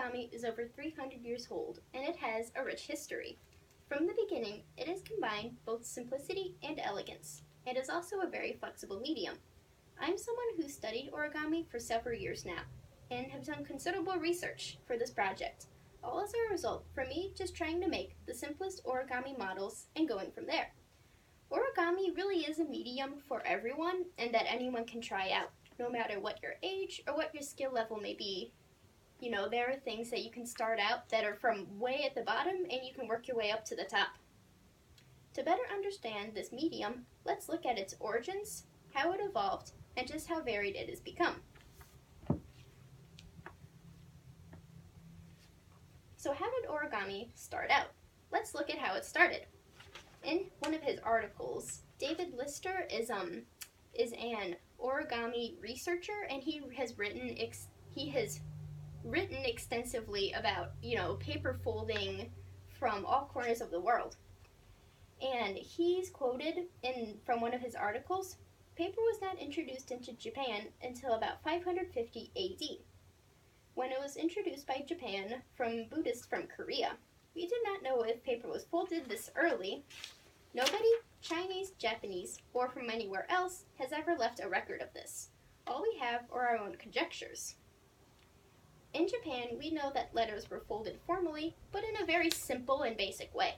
Origami is over 300 years old, and it has a rich history. From the beginning, it has combined both simplicity and elegance, and is also a very flexible medium. I'm someone who studied origami for several years now, and have done considerable research for this project, all as a result from me just trying to make the simplest origami models and going from there. Origami really is a medium for everyone and that anyone can try out, no matter what your age or what your skill level may be. You know, there are things that you can start out that are from way at the bottom and you can work your way up to the top. To better understand this medium, let's look at its origins, how it evolved, and just how varied it has become. So how did origami start out? Let's look at how it started. In one of his articles, David Lister is an origami researcher, and he has written extensively about, paper folding from all corners of the world. And he's quoted from one of his articles, paper was not introduced into Japan until about 550 AD, when it was introduced by Japan from Buddhists from Korea. We do not know if paper was folded this early. Nobody, Chinese, Japanese, or from anywhere else, has ever left a record of this. All we have are our own conjectures. In Japan, we know that letters were folded formally, but in a very simple and basic way.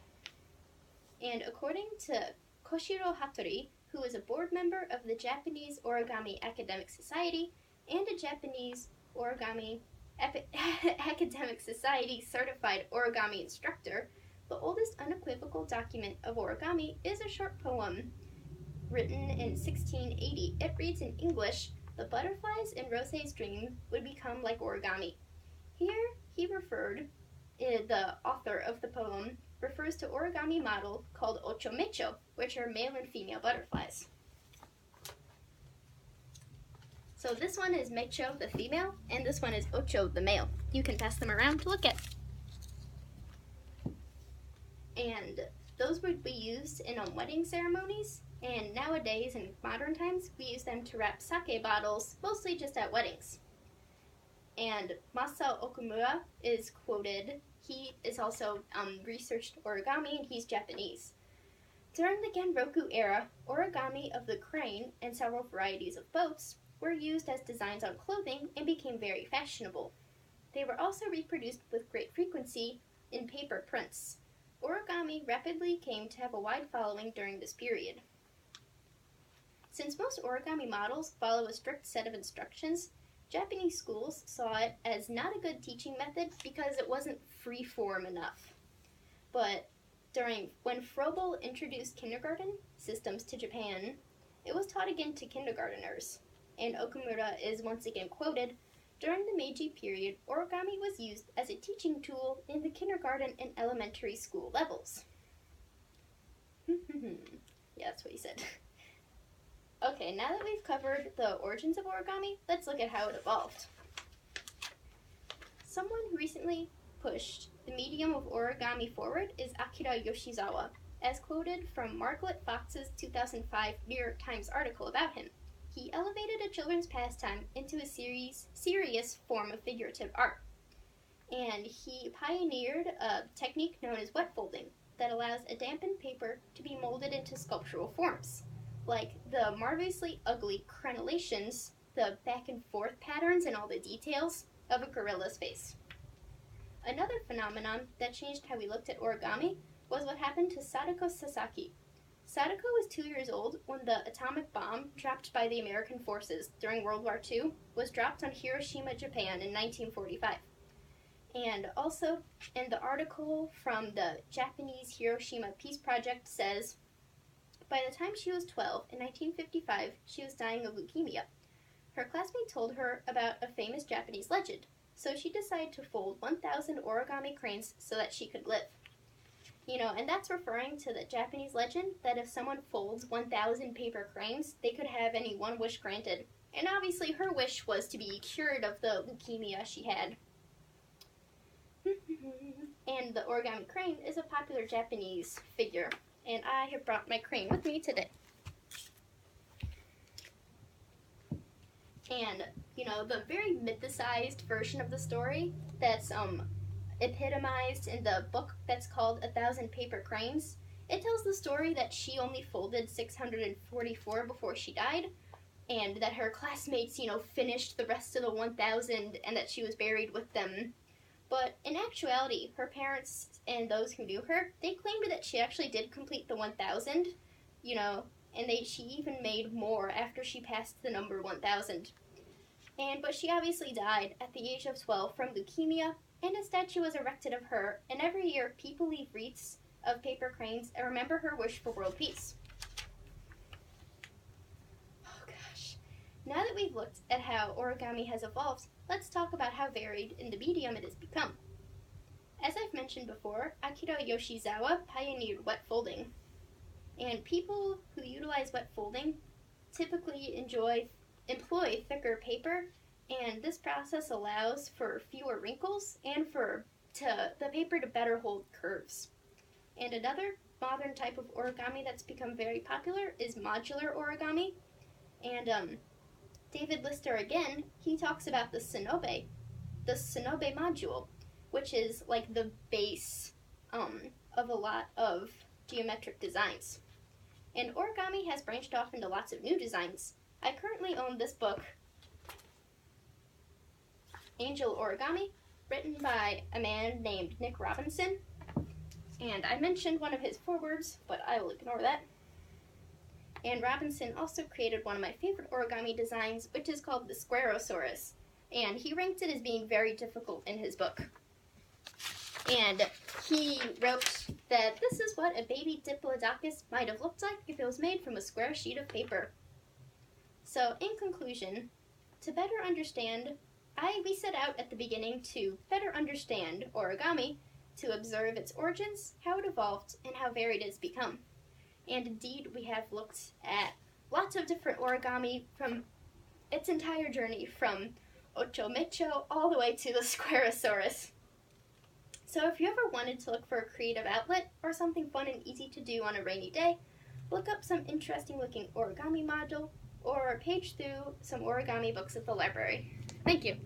And according to Koshiro Hattori, who is a board member of the Japanese Origami Academic Society and a Japanese Origami Academic Society certified origami instructor, the oldest unequivocal document of origami is a short poem written in 1680. It reads in English, "The butterflies in Rose's dream would become like origami." Here the author of the poem refers to origami model called ocho mecho, which are male and female butterflies. So this one is mecho, the female, and this one is ocho, the male. You can pass them around to look at. And those would be used in wedding ceremonies, and nowadays in modern times we use them to wrap sake bottles, mostly just at weddings. And Masao Okumura is quoted. He is also researched origami, and he's Japanese. During the Genroku era, origami of the crane and several varieties of boats were used as designs on clothing and became very fashionable. They were also reproduced with great frequency in paper prints. Origami rapidly came to have a wide following during this period. Since most origami models follow a strict set of instructions, Japanese schools saw it as not a good teaching method because it wasn't free-form enough. But when Froebel introduced kindergarten systems to Japan, it was taught again to kindergarteners. And Okumura is once again quoted, "During the Meiji period, origami was used as a teaching tool in the kindergarten and elementary school levels." Yeah, that's what he said. Okay, now that we've covered the origins of origami, let's look at how it evolved. Someone who recently pushed the medium of origami forward is Akira Yoshizawa, as quoted from Margaret Fox's 2005 New York Times article about him. He elevated a children's pastime into a serious form of figurative art. And he pioneered a technique known as wet folding that allows a dampened paper to be molded into sculptural forms, like the marvelously ugly crenellations, the back and forth patterns and all the details of a gorilla's face. Another phenomenon that changed how we looked at origami was what happened to Sadako Sasaki. Sadako was 2 years old when the atomic bomb dropped by the American forces during World War II was dropped on Hiroshima, Japan in 1945. And also, in the article from the Japanese Hiroshima Peace Project says, by the time she was 12, in 1955, she was dying of leukemia. Her classmate told her about a famous Japanese legend, so she decided to fold 1,000 origami cranes so that she could live. And that's referring to the Japanese legend that if someone folds 1,000 paper cranes, they could have any one wish granted. And obviously her wish was to be cured of the leukemia she had. And the origami crane is a popular Japanese figure, and I have brought my crane with me today. And, the very mythicized version of the story that's epitomized in the book that's called A Thousand Paper Cranes, it tells the story that she only folded 644 before she died, and that her classmates, finished the rest of the 1,000 and that she was buried with them. But in actuality, her parents and those who knew her, they claimed that she actually did complete the 1,000, and she even made more after she passed the number 1,000. But she obviously died at the age of 12 from leukemia, and a statue was erected of her, and every year people leave wreaths of paper cranes and remember her wish for world peace. Oh gosh. Now that we've looked at how origami has evolved, let's talk about how varied in the medium it has become. As I've mentioned before, Akira Yoshizawa pioneered wet folding. And people who utilize wet folding typically employ thicker paper, and this process allows for fewer wrinkles and for the paper to better hold curves. And another modern type of origami that's become very popular is modular origami. And David Lister, again, he talks about the Sonobe module, which is like the base of a lot of geometric designs. And origami has branched off into lots of new designs. I currently own this book, Angel Origami, written by a man named Nick Robinson. And I mentioned one of his forewords, but I will ignore that. And Robinson also created one of my favorite origami designs, which is called the Squarosaurus. And he ranked it as being very difficult in his book. And he wrote that this is what a baby Diplodocus might have looked like if it was made from a square sheet of paper. So, in conclusion, to better understand, we set out at the beginning to better understand origami, to observe its origins, how it evolved, and how varied it's become. And indeed, we have looked at lots of different origami from its entire journey, from Ocho Mecho all the way to the Squarosaurus. So if you ever wanted to look for a creative outlet or something fun and easy to do on a rainy day, look up some interesting looking origami module or page through some origami books at the library. Thank you.